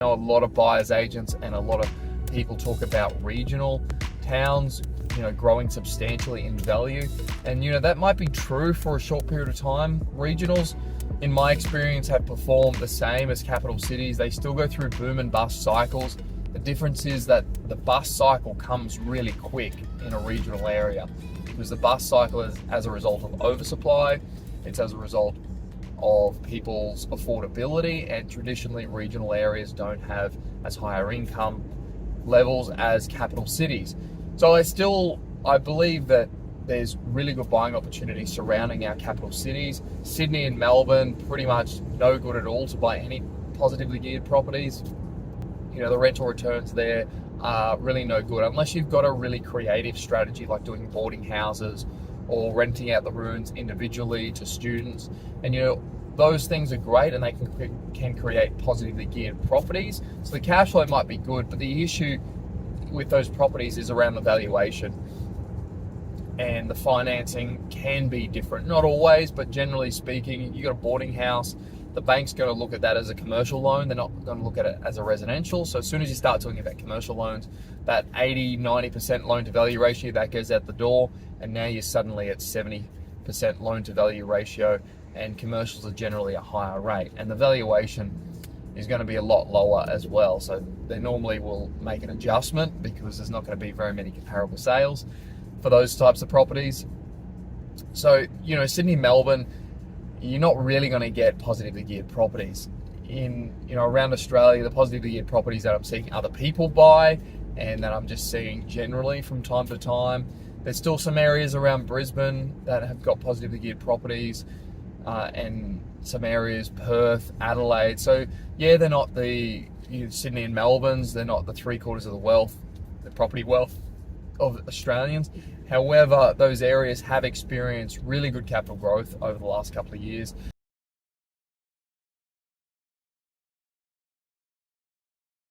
know, a lot of buyers agents and a lot of people talk about regional towns, you know, growing substantially in value. And, you know, that might be true for a short period of time. Regionals, in my experience, have performed the same as capital cities. They still go through boom and bust cycles. The difference is that the bust cycle comes really quick in a regional area, because the bust cycle is as a result of oversupply. It's as a result of people's affordability, and traditionally regional areas don't have as higher income levels as capital cities. So I believe that there's really good buying opportunities surrounding our capital cities. Sydney and Melbourne, pretty much no good at all to buy any positively geared properties. You know, the rental returns there are really no good unless you've got a really creative strategy like doing boarding houses or renting out the rooms individually to students. And, you know, those things are great, and they can create positively geared properties. So the cash flow might be good, but the issue with those properties is around the valuation. And the financing can be different. Not always, but generally speaking, you got a boarding house, the bank's going to look at that as a commercial loan. They're not going to look at it as a residential. So as soon as you start talking about commercial loans, that 80, 90% loan to value ratio, that goes out the door. And now you're suddenly at 70% loan to value ratio, and commercials are generally a higher rate. And the valuation is going to be a lot lower as well. So they normally will make an adjustment because there's not going to be very many comparable sales for those types of properties. So, you know, Sydney, Melbourne, you're not really going to get positively geared properties. In, you know, around Australia, the positively geared properties that I'm seeing other people buy and that I'm just seeing generally from time to time. There's still some areas around Brisbane that have got positively geared properties, and some areas, Perth, Adelaide. So yeah, they're not the Sydney and Melbourne's, they're not the 3/4 of the wealth, the property wealth of Australians. However, those areas have experienced really good capital growth over the last couple of years.